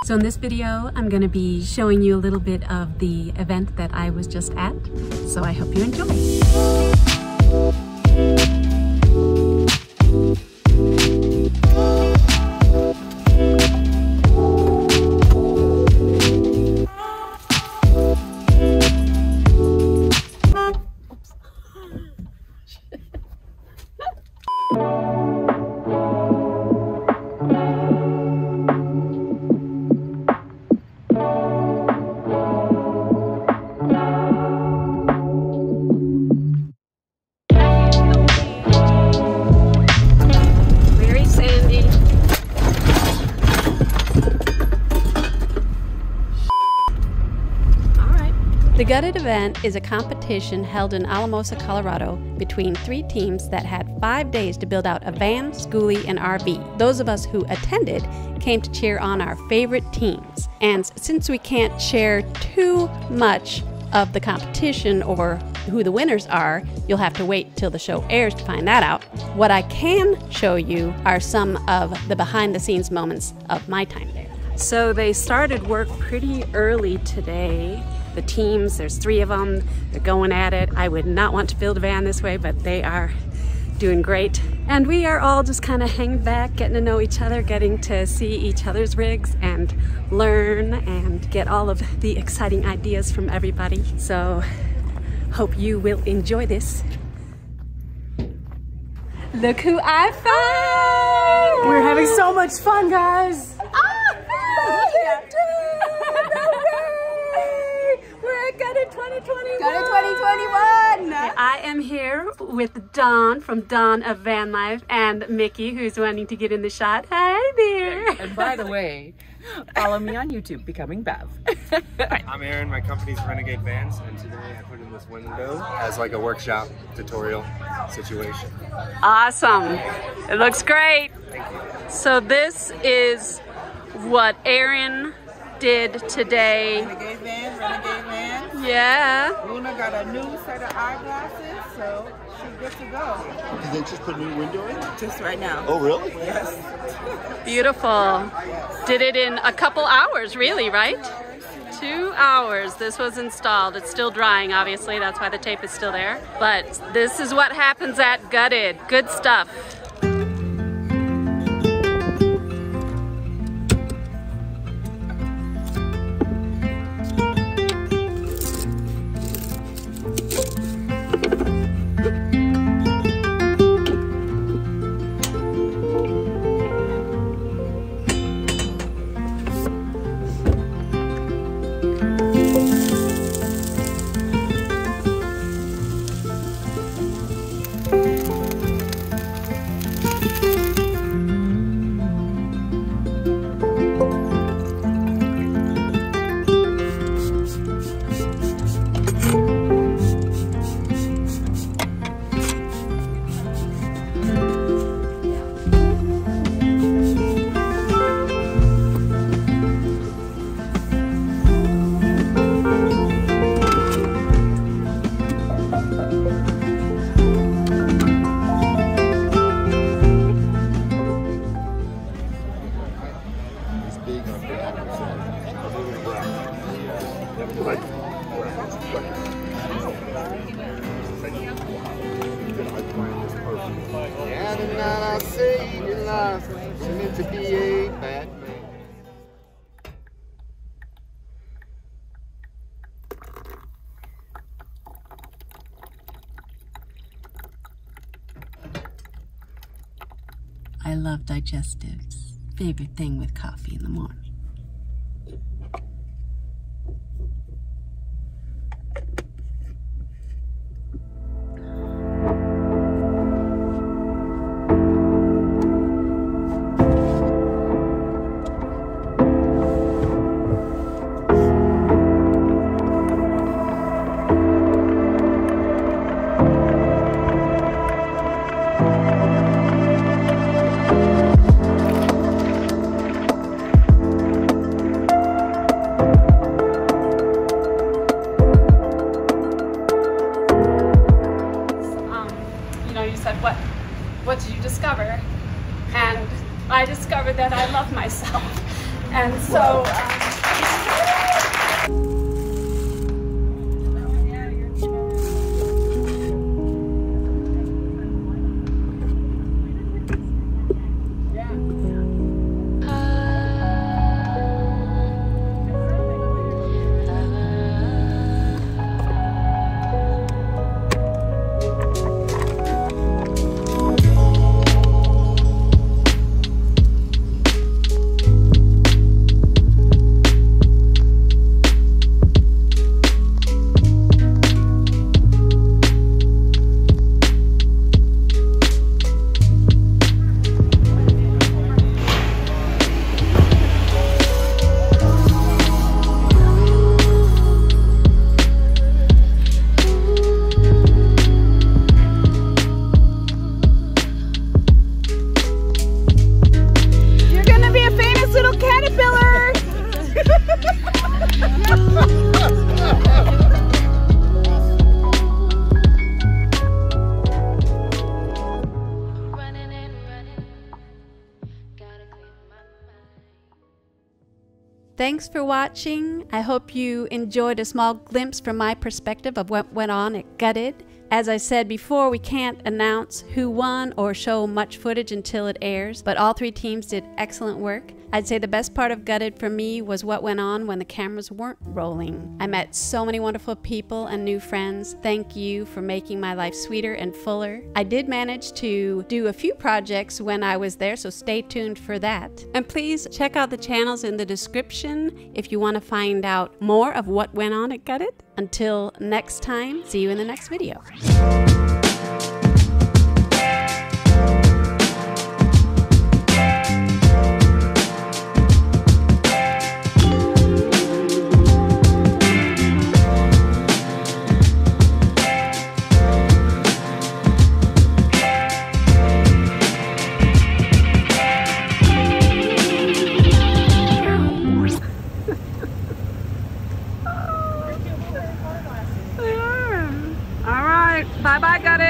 So in this video, I'm going to be showing you a little bit of the event that I was just at. So I hope you enjoy. The Gutted event is a competition held in Alamosa, Colorado between 3 teams that had 5 days to build out a van, schoolie, and RV. Those of us who attended came to cheer on our favorite teams. And since we can't share too much of the competition or who the winners are, you'll have to wait till the show airs to find that out. What I can show you are some of the behind-the-scenes moments of my time there. So they started work pretty early today. The teams, there's 3 of them, they're going at it. I would not want to build a van this way, but they are doing great. And we are all just kind of hanging back, getting to know each other, getting to see each other's rigs and learn and get all of the exciting ideas from everybody. So hope you will enjoy this. Look who I found! We're having so much fun, guys! Gutted 2021! Gutted 2021! I am here with Dawn from Dawn of Van Life and Mickey, who's wanting to get in the shot. Hi there! And by the way, follow me on YouTube, Becoming Bev. I'm Aaron, my company's Renegade Vans, and today I put in this window as like a workshop tutorial situation. Awesome! It looks great! Thank you. So this is what Aaron did today. Renegade Van. Yeah. Luna got a new set of eyeglasses, so she's good to go. Did they just put a new window in? Just right now. Oh, really? Yes. Beautiful. Did it in a couple hours, really, right? 2 hours. This was installed. It's still drying, obviously. That's why the tape is still there. But this is what happens at Gutted. Good stuff. I love digestives. Favorite thing with coffee in the morning. what did you discover? And I discovered that I love myself. And so Thanks for watching. I hope you enjoyed a small glimpse from my perspective of what went on at Gutted. As I said before, we can't announce who won or show much footage until it airs, but all three teams did excellent work. I'd say the best part of Gutted for me was what went on when the cameras weren't rolling. I met so many wonderful people and new friends. Thank you for making my life sweeter and fuller. I did manage to do a few projects when I was there, so stay tuned for that. And please check out the channels in the description if you want to find out more of what went on at Gutted. Until next time, see you in the next video. bye-bye, got it.